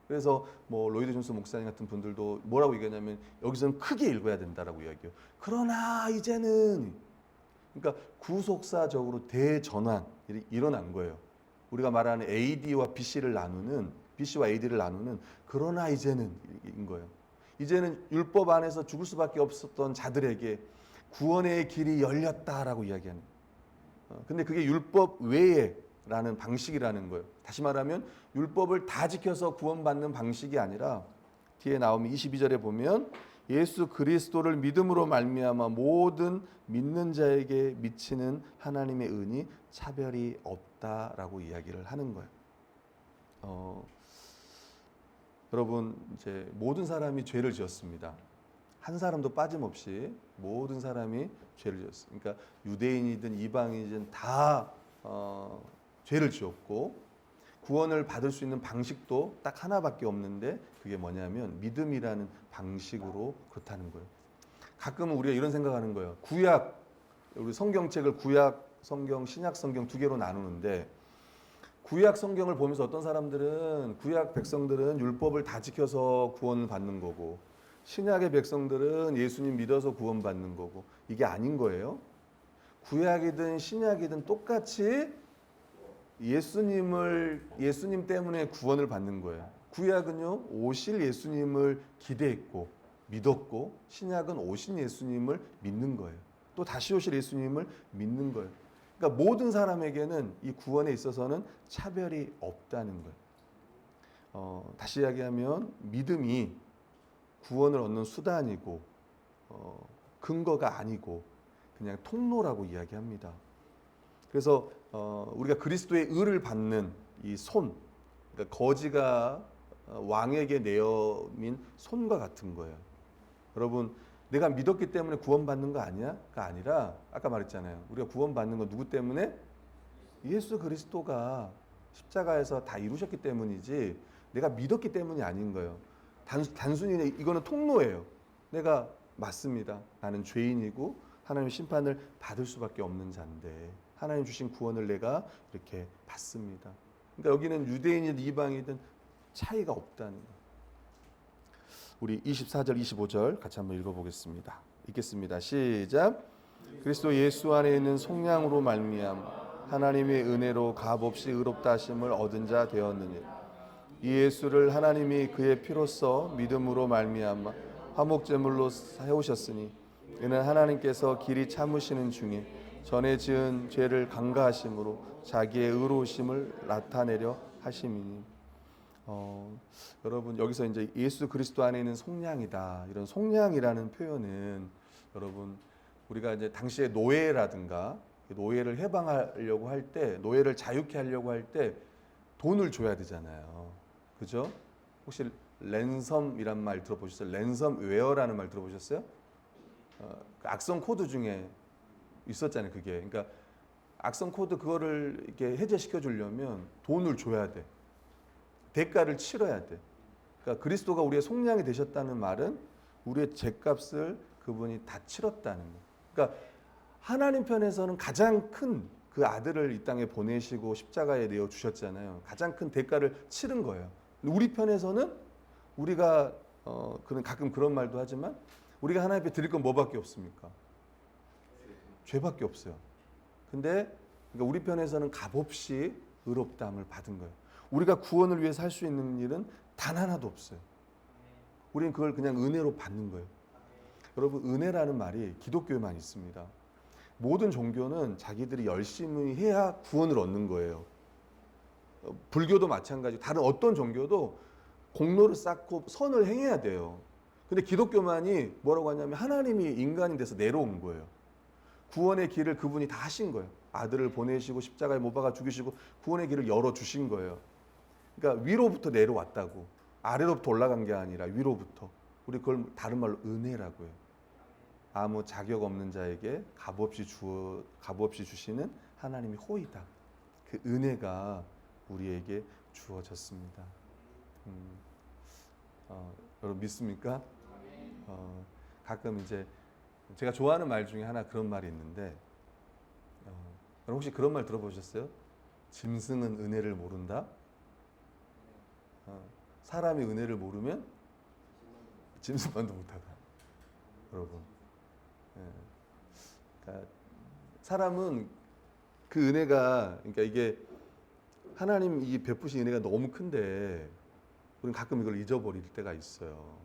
그래서 뭐 로이드 존스 목사님 같은 분들도 뭐라고 얘기하냐면 여기서는 크게 읽어야 된다라고 이야기해요. 그러나 이제는 그러니까 구속사적으로 대전환 일어난 거예요. 우리가 말하는 AD와 BC와 AD를 나누는 그러나 이제는 인 거예요. 이제는 율법 안에서 죽을 수밖에 없었던 자들에게 구원의 길이 열렸다라고 이야기하는. 근데 그게 율법 외에라는 방식이라는 거예요. 다시 말하면 율법을 다 지켜서 구원받는 방식이 아니라 뒤에 나오면 22절에 보면 예수 그리스도를 믿음으로 말미암아 모든 믿는 자에게 미치는 하나님의 은이 차별이 없다라고 이야기를 하는 거예요. 여러분 이제 모든 사람이 죄를 지었습니다. 한 사람도 빠짐없이 모든 사람이 죄를 지었어요. 그러니까 유대인이든 이방인이든 다 죄를 지었고 구원을 받을 수 있는 방식도 딱 하나밖에 없는데 그게 뭐냐면 믿음이라는 방식으로 그렇다는 거예요. 가끔은 우리가 이런 생각하는 거예요. 우리 성경책을 구약 성경, 신약 성경 두 개로 나누는데 구약 성경을 보면서 어떤 사람들은 구약 백성들은 율법을 다 지켜서 구원을 받는 거고 신약의 백성들은 예수님 믿어서 구원받는 거고 이게 아닌 거예요. 구약이든 신약이든 똑같이 예수님 때문에 구원을 받는 거예요. 구약은요 오실 예수님을 기대했고 믿었고 신약은 오신 예수님을 믿는 거예요. 또 다시 오실 예수님을 믿는 거예요. 그러니까 모든 사람에게는 이 구원에 있어서는 차별이 없다는 거예요. 다시 이야기하면 믿음이 구원을 얻는 수단이고 근거가 아니고 그냥 통로라고 이야기합니다. 그래서 우리가 그리스도의 의를 받는 이 손, 그러니까 거지가 왕에게 내어민 손과 같은 거예요. 여러분, 내가 믿었기 때문에 구원받는 거 아니야?가 아니라 아까 말했잖아요. 우리가 구원받는 건 누구 때문에? 예수 그리스도가 십자가에서 다 이루셨기 때문이지 내가 믿었기 때문이 아닌 거예요. 단순히 이거는 통로예요. 내가 맞습니다. 나는 죄인이고 하나님의 심판을 받을 수밖에 없는 자인데 하나님 주신 구원을 내가 이렇게 받습니다. 그러니까 여기는 유대인이든 이방이든 차이가 없다는 거예요. 우리 24절, 25절 같이 한번 읽어보겠습니다. 읽겠습니다. 시작. 그리스도 예수 안에 있는 속량으로 말미암아 하나님의 은혜로 값없이 의롭다 하심을 얻은 자 되었느니 이 예수를 하나님이 그의 피로써 믿음으로 말미암아 화목제물로 세우셨으니 이는 하나님께서 길이 참으시는 중에 전에 지은 죄를 강가하심으로 자기의 의로우심을 나타내려 하심이니. 여러분 여기서 이제 예수 그리스도 안에 있는 속량이다. 이런 속량이라는 표현은 여러분 우리가 이제 당시에 노예라든가 노예를 해방하려고 할 때, 노예를 자유케 하려고 할 때 돈을 줘야 되잖아요. 그죠? 혹시 랜섬이란 말 들어보셨어요? 랜섬웨어라는 말 들어보셨어요? 그 악성 코드 중에 있었잖아요. 그게 그러니까 악성 코드 그거를 이렇게 해제시켜 주려면 돈을 줘야 돼. 대가를 치러야 돼. 그러니까 그리스도가 우리의 속량이 되셨다는 말은 우리의 죄값을 그분이 다 치렀다는 거예요. 그러니까 하나님 편에서는 가장 큰 그 아들을 이 땅에 보내시고 십자가에 내어 주셨잖아요. 가장 큰 대가를 치른 거예요. 우리 편에서는 우리가 그런 가끔 그런 말도 하지만 우리가 하나님 앞에 드릴 건 뭐밖에 없습니까? 죄밖에 없어요. 근데 그러니까 우리 편에서는 값없이 의롭다함을 받은 거예요. 우리가 구원을 위해서 할 수 있는 일은 단 하나도 없어요. 우리는 그걸 그냥 은혜로 받는 거예요. 여러분, 은혜라는 말이 기독교에만 있습니다. 모든 종교는 자기들이 열심히 해야 구원을 얻는 거예요. 불교도 마찬가지, 다른 어떤 종교도 공로를 쌓고 선을 행해야 돼요. 근데 기독교만이 뭐라고 하냐면 하나님이 인간이 돼서 내려온 거예요. 구원의 길을 그분이 다 하신 거예요. 아들을 보내시고 십자가에 못 박아 죽이시고 구원의 길을 열어주신 거예요. 그러니까 위로부터 내려왔다고, 아래로부터 올라간 게 아니라 위로부터. 우리 그걸 다른 말로 은혜라고 해요. 아무 자격 없는 자에게 값없이 주시는 하나님의 호의다. 그 은혜가 우리에게 주어졌습니다. 여러분 믿습니까? 가끔 이제 제가 좋아하는 말 중에 하나 그런 말이 있는데, 여러분 혹시 그런 말 들어보셨어요? 짐승은 은혜를 모른다. 사람이 은혜를 모르면 짐승만도 못하다. 여러분. 그러니까 사람은 그 은혜가, 그러니까 이게 하나님 이 베푸신 은혜가 너무 큰데 우리는 가끔 이걸 잊어버릴 때가 있어요.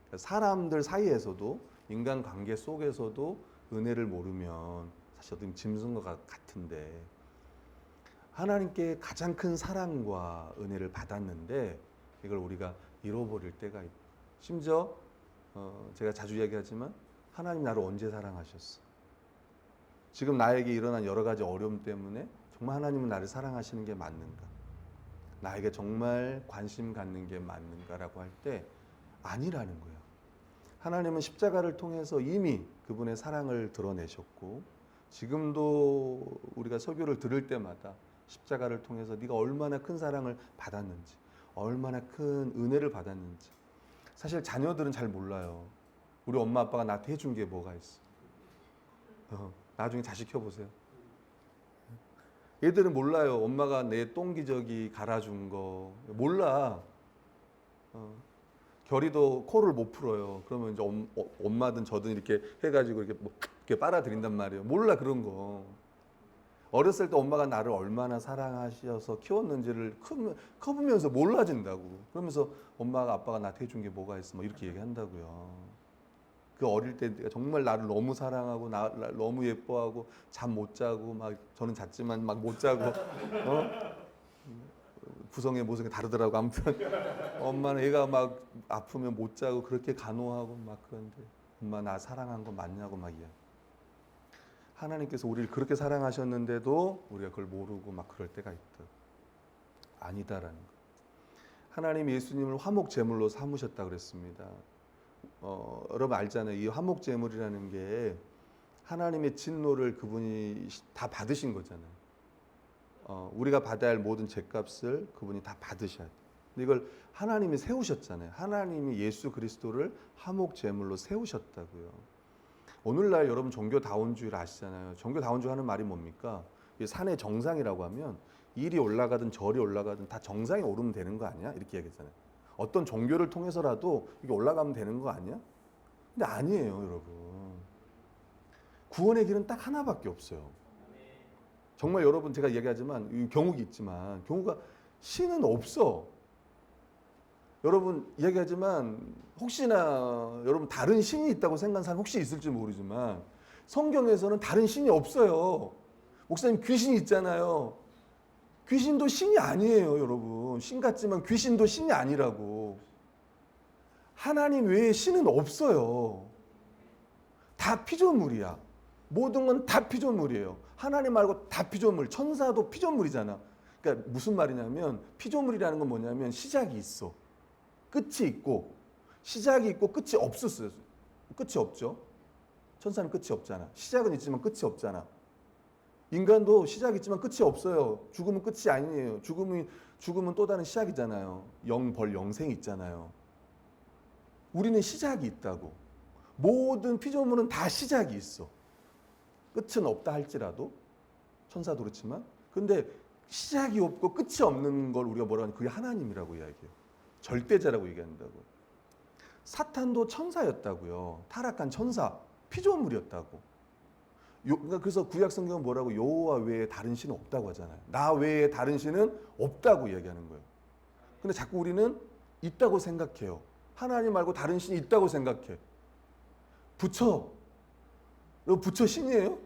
그러니까 사람들 사이에서도, 인간 관계 속에서도 은혜를 모르면 사실 어떤 짐승과 같은데, 하나님께 가장 큰 사랑과 은혜를 받았는데 이걸 우리가 잃어버릴 때가 있고, 심지어 제가 자주 이야기하지만 하나님 나를 언제 사랑하셨어? 지금 나에게 일어난 여러 가지 어려움 때문에 정말 하나님은 나를 사랑하시는 게 맞는가? 나에게 정말 관심 갖는 게 맞는가라고 할 때 아니라는 거예요. 하나님은 십자가를 통해서 이미 그분의 사랑을 드러내셨고, 지금도 우리가 설교를 들을 때마다 십자가를 통해서 네가 얼마나 큰 사랑을 받았는지, 얼마나 큰 은혜를 받았는지. 사실 자녀들은 잘 몰라요. 우리 엄마 아빠가 나한테 해준 게 뭐가 있어. 나중에 자식 켜보세요. 얘들은 몰라요. 엄마가 내 똥기저귀 갈아준 거 몰라. 결이도 코를 못 풀어요. 그러면 이제 엄마든 저든 이렇게 해가지고 이렇게 뭐 이렇게 빨아들인단 말이에요. 몰라 그런 거. 어렸을 때 엄마가 나를 얼마나 사랑하셔서 키웠는지를 커보면서 몰라진다고. 그러면서 엄마가 아빠가 나한테 해준 게 뭐가 있어? 뭐 이렇게 얘기한다고요. 그 어릴 때 정말 나를 너무 사랑하고 나를 너무 예뻐하고 잠 못 자고, 막 저는 잤지만 막 못 자고, 구성의 모습이 다르더라고. 아무튼 엄마는 애가 막 아프면 못 자고 그렇게 간호하고 막, 그런데 엄마 나 사랑한 거 맞냐고 막 이야기. 하나님께서 우리를 그렇게 사랑하셨는데도 우리가 그걸 모르고 막 그럴 때가 있다. 아니다라는 거. 하나님 예수님을 화목 제물로 삼으셨다 그랬습니다. 여러분 알잖아요. 이 화목 제물이라는 게 하나님의 진노를 그분이 다 받으신 거잖아요. 우리가 받아야 할 모든 죄값을 그분이 다 받으셔야 돼요. 근데 이걸 하나님이 세우셨잖아요. 하나님이 예수 그리스도를 화목 제물로 세우셨다고요. 오늘날 여러분 종교다원주의를 아시잖아요. 종교다원주의 하는 말이 뭡니까? 산의 정상이라고 하면 일이 올라가든 절이 올라가든 다 정상에 오르면 되는 거 아니야? 이렇게 얘기했잖아요. 어떤 종교를 통해서라도 이게 올라가면 되는 거 아니야? 근데 아니에요, 여러분. 구원의 길은 딱 하나밖에 없어요. 정말 여러분 제가 얘기하지만 경우가 있지만 경우가 신은 없어. 여러분 이야기하지만 혹시나 여러분 다른 신이 있다고 생각하는 사람 혹시 있을지 모르지만 성경에서는 다른 신이 없어요. 목사님 귀신이 있잖아요. 귀신도 신이 아니에요, 여러분. 신 같지만 귀신도 신이 아니라고. 하나님 외에 신은 없어요. 다 피조물이야. 모든 건 다 피조물이에요. 하나님 말고 다 피조물. 천사도 피조물이잖아. 그러니까 무슨 말이냐면 피조물이라는 건 뭐냐면 시작이 있어. 끝이 있고, 시작이 있고 끝이 없었어요. 끝이 없죠. 천사는 끝이 없잖아. 시작은 있지만 끝이 없잖아. 인간도 시작이 있지만 끝이 없어요. 죽음은 끝이 아니에요. 죽음은 또 다른 시작이잖아요. 영벌 영생이 있잖아요. 우리는 시작이 있다고. 모든 피조물은 다 시작이 있어. 끝은 없다 할지라도 천사도 그렇지만 근데 시작이 없고 끝이 없는 걸 우리가 뭐라고 하냐 그게 하나님이라고 이야기해요. 절대자라고 얘기한다고. 사탄도 천사였다고요. 타락한 천사, 피조물이었다고. 그러니까 그래서 구약 성경은 뭐라고 여호와 외에 다른 신은 없다고 하잖아요. 나 외에 다른 신은 없다고 이야기하는 거예요. 근데 자꾸 우리는 있다고 생각해요. 하나님 말고 다른 신이 있다고 생각해. 부처, 너 부처 신이에요?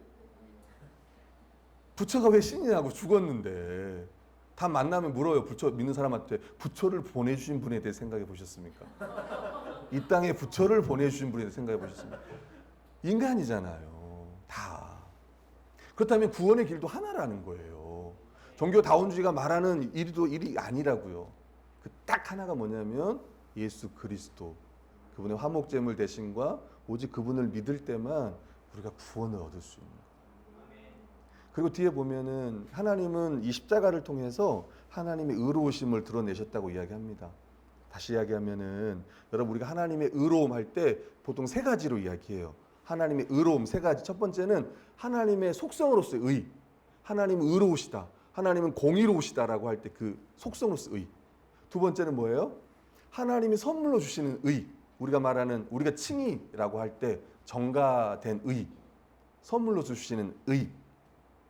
부처가 왜 신이냐고 죽었는데. 다 만나면 물어요. 부처 믿는 사람한테 부처를 보내주신 분에 대해 생각해 보셨습니까? 이 땅에 부처를 보내주신 분에 대해 생각해 보셨습니까? 인간이잖아요. 다. 그렇다면 구원의 길도 하나라는 거예요. 종교다원주의가 말하는 일이 아니라고요. 그 딱 하나가 뭐냐면 예수 그리스도. 그분의 화목제물 대신과 오직 그분을 믿을 때만 우리가 구원을 얻을 수 있는 거예요. 그리고 뒤에 보면은 하나님은 이 십자가를 통해서 하나님의 의로우심을 드러내셨다고 이야기합니다. 다시 이야기하면은 여러분 우리가 하나님의 의로움 할 때 보통 세 가지로 이야기해요. 하나님의 의로움 세 가지. 첫 번째는 하나님의 속성으로서의 의. 하나님은 의로우시다. 하나님은 공의로우시다라고 할 때 그 속성으로서의 의. 두 번째는 뭐예요? 하나님이 선물로 주시는 의. 우리가 말하는 우리가 칭의라고 할 때 정가된 의. 선물로 주시는 의.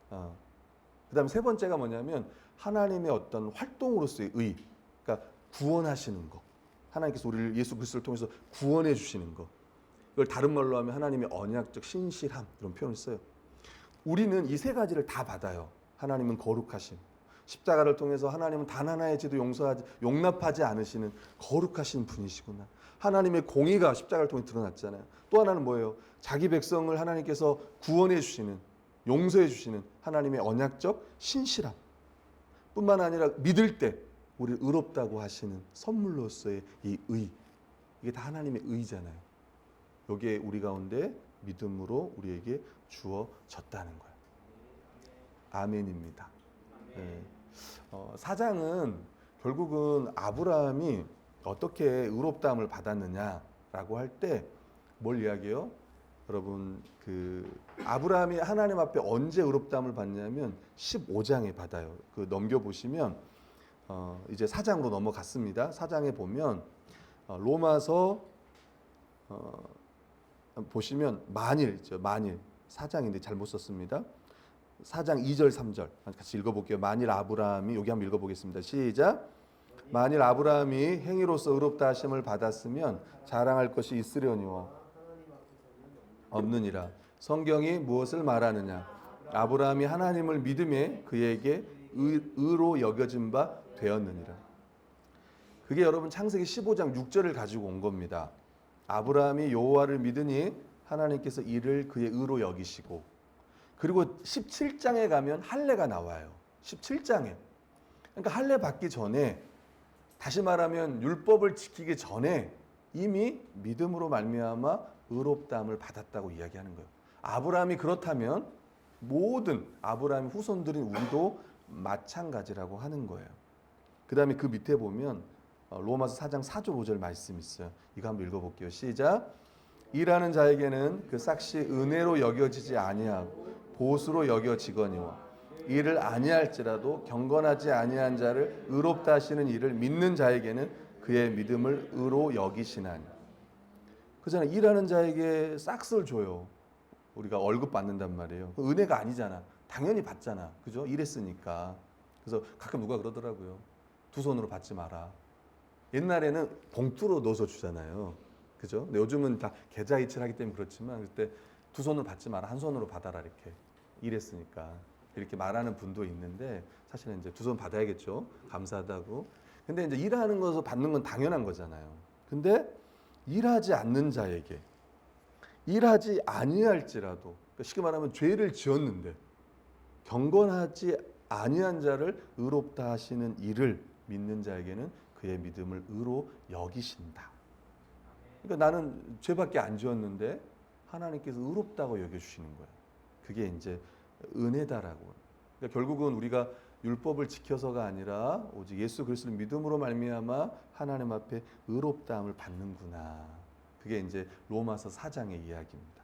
그 다음에 세 번째가 뭐냐면 하나님의 어떤 활동으로서의 의. 그러니까 구원하시는 거. 하나님께서 우리를 예수 그리스도를 통해서 구원해 주시는 거. 이걸 다른 말로 하면 하나님의 언약적 신실함 이런 표현을 써요. 우리는 이 세 가지를 다 받아요. 하나님은 거룩하심. 십자가를 통해서 하나님은 단 하나의 죄도 용납하지 않으시는 거룩하신 분이시구나. 하나님의 공의가 십자가를 통해 드러났잖아요. 또 하나는 뭐예요? 자기 백성을 하나님께서 구원해 주시는, 용서해 주시는 하나님의 언약적 신실함. 뿐만 아니라 믿을 때 우리를 의롭다고 하시는 선물로서의 이 의. 이게 다 하나님의 의잖아요. 여기에 우리 가운데 믿음으로 우리에게 주어졌다는 거예요. 아멘입니다. 네. 사장은 결국은 아브라함이 어떻게 의롭다함을 받았느냐라고 할 때 뭘 이야기해요? 여러분 그 아브라함이 하나님 앞에 언제 의롭다함을 받냐면 15장에 받아요. 그 넘겨 보시면 이제 4장으로 넘어갔습니다. 4장에 보면 로마서 보시면 만일 4장인데 잘못 썼습니다. 4장 2절 3절 같이 읽어볼게요. 만일 아브라함이 여기 한번 읽어보겠습니다. 시작. 만일 아브라함이 행위로서 의롭다 하심을 받았으면 자랑할 것이 있으려니와 없느니라. 성경이 무엇을 말하느냐? 아브라함이 하나님을 믿음에 그에게 의로 여겨진 바 되었느니라. 그게 여러분 창세기 15장 6절을 가지고 온 겁니다. 아브라함이 여호와를 믿으니 하나님께서 이를 그의 의로 여기시고, 그리고 17장에 가면 할례가 나와요. 17장에. 그러니까 할례 받기 전에, 다시 말하면 율법을 지키기 전에 이미 믿음으로 말미암아 의롭다함을 받았다고 이야기하는 거예요. 아브라함이 그렇다면 모든 아브라함의 후손들인 우리도 마찬가지라고 하는 거예요. 그 다음에 그 밑에 보면 로마서 4장 4절 5절 말씀 있어요. 이거 한번 읽어볼게요. 시작. 일하는 자에게는 그 삭시 은혜로 여겨지지 아니하고 보수로 여겨지거니와 일을 아니할지라도 경건하지 아니한 자를 의롭다 하시는 이를 믿는 자에게는 그의 믿음을 의로 여기시나니. 그잖아요. 일하는 자에게 싹스를 줘요. 우리가 월급 받는단 말이에요. 은혜가 아니잖아. 당연히 받잖아. 그죠? 일했으니까. 그래서 가끔 누가 그러더라고요. 두 손으로 받지 마라. 옛날에는 봉투로 넣어서 주잖아요. 그죠? 근데 요즘은 다 계좌이체를 하기 때문에 그렇지만 그때 두 손으로 받지 마라. 한 손으로 받아라. 이렇게. 일했으니까. 이렇게 말하는 분도 있는데 사실은 이제 두 손 받아야겠죠. 감사하다고. 근데 이제 일하는 것을 받는 건 당연한 거잖아요. 근데 일하지 않는 자에게 일하지 아니할지라도, 그러니까 쉽게 말하면 죄를 지었는데 경건하지 아니한 자를 의롭다 하시는 이를 믿는 자에게는 그의 믿음을 의로 여기신다. 그러니까 나는 죄밖에 안 지었는데 하나님께서 의롭다고 여겨주시는 거예요. 그게 이제 은혜다라고. 그러니까 결국은 우리가 율법을 지켜서가 아니라 오직 예수 그리스도를 믿음으로 말미암아 하나님 앞에 의롭다함을 받는구나. 그게 이제 로마서 4장의 이야기입니다.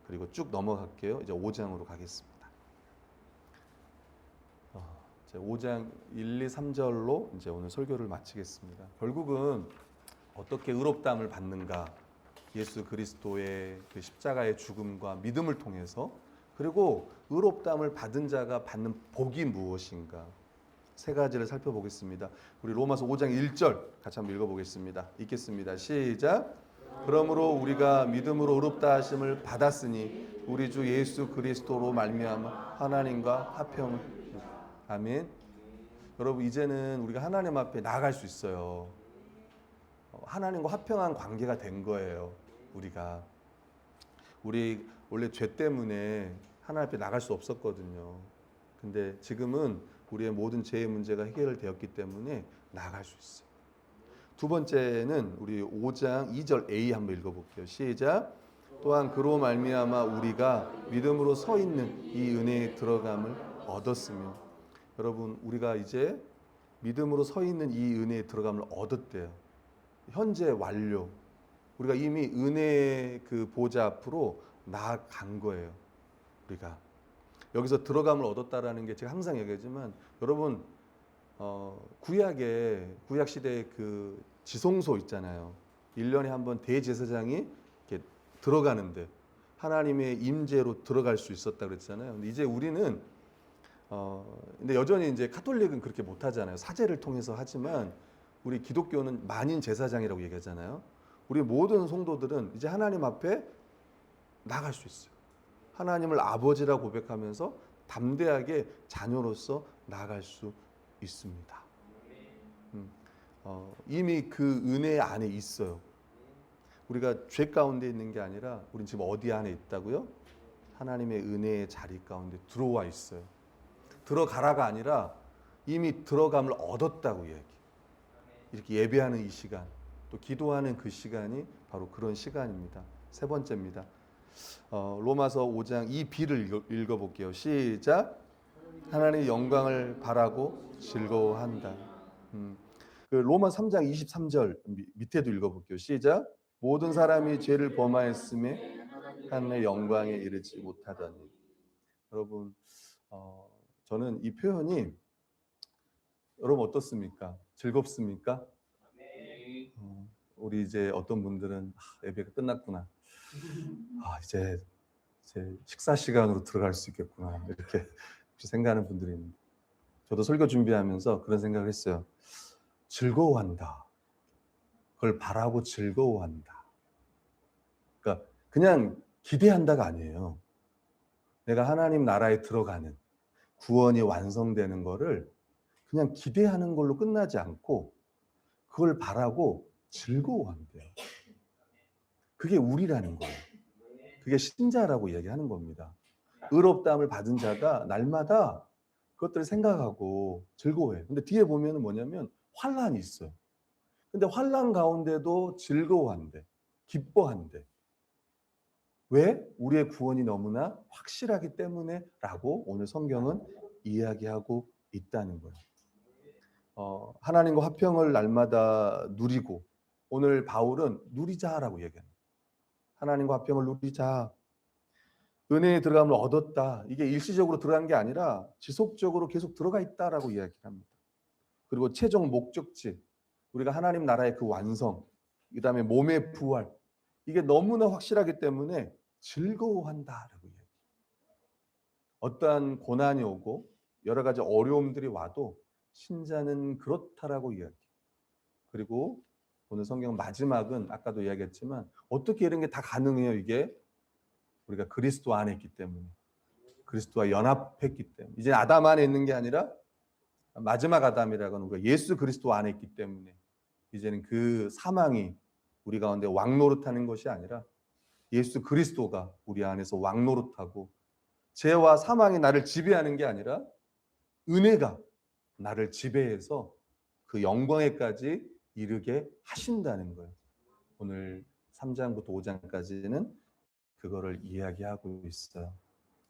그리고 쭉 넘어갈게요. 이제 5장으로 가겠습니다. 이제 5장 1, 2, 3절로 이제 오늘 설교를 마치겠습니다. 결국은 어떻게 의롭다함을 받는가? 예수 그리스도의 그 십자가의 죽음과 믿음을 통해서, 그리고 의롭다함을 받은 자가 받는 복이 무엇인가? 세 가지를 살펴보겠습니다. 우리 로마서 5장 1절 같이 한번 읽어보겠습니다. 읽겠습니다. 시작. 그러므로 우리가 믿음으로 의롭다 하심을 받았으니 우리 주 예수 그리스도로 말미암아 하나님과 화평을. 아멘. 여러분, 이제는 우리가 하나님 앞에 나아갈 수 있어요. 하나님과 화평한 관계가 된 거예요. 우리 원래 죄 때문에 하나님 앞에 나갈 수 없었거든요. 근데 지금은 우리의 모든 죄의 문제가 해결되었기 때문에 나아갈 수 있어요. 두 번째는 우리 5장 2절 A 한번 읽어볼게요. 시작. 또한 그로 말미암아 우리가 믿음으로 서 있는 이 은혜에 들어감을 얻었으며. 여러분, 우리가 이제 믿음으로 서 있는 이 은혜에 들어감을 얻었대요. 현재 완료. 우리가 이미 은혜의 그 보좌 앞으로 나아간 거예요. 우리가 여기서 들어감을 얻었다라는 게 제가 항상 얘기하지만, 여러분, 구약 시대의 그 지성소 있잖아요. 1년에 한 번 대제사장이 이렇게 들어가는데 하나님의 임재로 들어갈 수 있었다 그랬잖아요. 근데 이제 우리는 근데 여전히 이제 카톨릭은 그렇게 못 하잖아요. 사제를 통해서 하지만 우리 기독교는 만인 제사장이라고 얘기하잖아요. 우리 모든 성도들은 이제 하나님 앞에 나갈 수 있어요. 하나님을 아버지라고 고백하면서 담대하게 자녀로서 나아갈 수 있습니다. 이미 그 은혜 안에 있어요. 우리가 죄 가운데 있는 게 아니라 우린 지금 어디 안에 있다고요? 하나님의 은혜의 자리 가운데 들어와 있어요. 들어가라가 아니라 이미 들어감을 얻었다고 이야기. 이렇게 예배하는 이 시간, 또 기도하는 그 시간이 바로 그런 시간입니다. 세 번째입니다. 로마서 5장 이 B를 읽어볼게요. 시작. 하나님의 영광을 바라고 즐거워한다. 그 로마 3장 23절 밑에도 읽어볼게요. 시작. 모든 사람이 죄를 범하였음에 하나님의 영광에 이르지 못하더니. 여러분, 저는 이 표현이 여러분 어떻습니까? 즐겁습니까? 우리 이제 어떤 분들은 예배가 끝났구나. 이제 식사 시간으로 들어갈 수 있겠구나. 이렇게 생각하는 분들이 있는데, 저도 설교 준비하면서 그런 생각을 했어요. 즐거워한다. 그걸 바라고 즐거워한다. 그러니까 그냥 기대한다가 아니에요. 내가 하나님 나라에 들어가는, 구원이 완성되는 거를 그냥 기대하는 걸로 끝나지 않고 그걸 바라고 즐거워한대요. 그게 우리라는 거예요. 그게 신자라고 얘기하는 겁니다. 의롭다함을 받은 자가 날마다 그것들을 생각하고 즐거워해요. 근데 뒤에 보면은 뭐냐면 환난이 있어요. 근데 환난 가운데도 즐거워한대. 기뻐한대. 왜? 우리의 구원이 너무나 확실하기 때문에 라고 오늘 성경은 이야기하고 있다는 거예요. 하나님과 화평을 날마다 누리고, 오늘 바울은 누리자라고 얘기합니다. 하나님과 화평을 누리자. 은혜에 들어감을 얻었다. 이게 일시적으로 들어간 게 아니라 지속적으로 계속 들어가 있다라고 이야기를 합니다. 그리고 최종 목적지, 우리가 하나님 나라의 그 완성, 그 다음에 몸의 부활, 이게 너무나 확실하기 때문에 즐거워한다라고 이야기해요. 어떠한 고난이 오고 여러 가지 어려움들이 와도 신자는 그렇다라고 이야기해요. 그리고 오늘 성경 마지막은 아까도 이야기했지만 어떻게 이런 게 다 가능해요? 이게 우리가 그리스도 안에 있기 때문에, 그리스도와 연합했기 때문에. 이제 아담 안에 있는 게 아니라 마지막 아담이라고는 우리가 예수 그리스도 안에 있기 때문에 이제는 그 사망이 우리 가운데 왕노릇하는 것이 아니라 예수 그리스도가 우리 안에서 왕노릇하고, 죄와 사망이 나를 지배하는 게 아니라 은혜가 나를 지배해서 그 영광에까지 이르게 하신다는 거예요. 오늘 3장부터 5장까지는 그거를 이야기하고 있어요.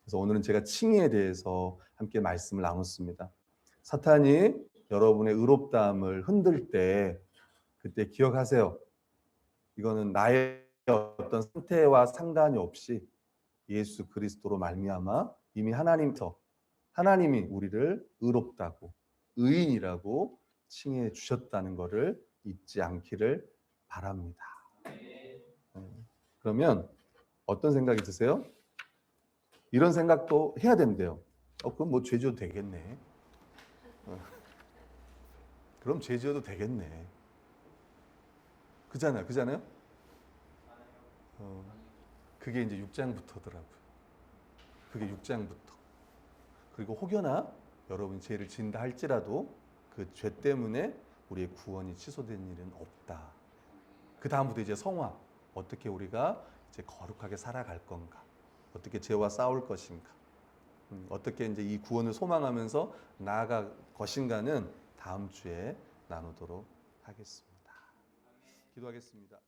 그래서 오늘은 제가 칭의에 대해서 함께 말씀을 나눴습니다. 사탄이 여러분의 의롭다함을 흔들 때 그때 기억하세요. 이거는 나의 어떤 상태와 상관이 없이 예수 그리스도로 말미암아 이미 하나님이 우리를 의롭다고 의인이라고 칭해 주셨다는 것을 잊지 않기를 바랍니다. 그러면 어떤 생각이 드세요? 이런 생각도 해야 된대요. 그럼 뭐 죄 지어도 되겠네. 그럼 죄 지어도 되겠네. 그잖아요? 그게 이제 6장부터더라고요. 그게 6장부터. 그리고 혹여나 여러분이 죄를 지은다 할지라도 그 죄 때문에 우리의 구원이 취소된 일은 없다. 그 다음부터 이제 성화. 어떻게 우리가 이제 거룩하게 살아갈 건가? 어떻게 죄와 싸울 것인가? 어떻게 이제 이 구원을 소망하면서 나아갈 것인가는 다음 주에 나누도록 하겠습니다. 기도하겠습니다.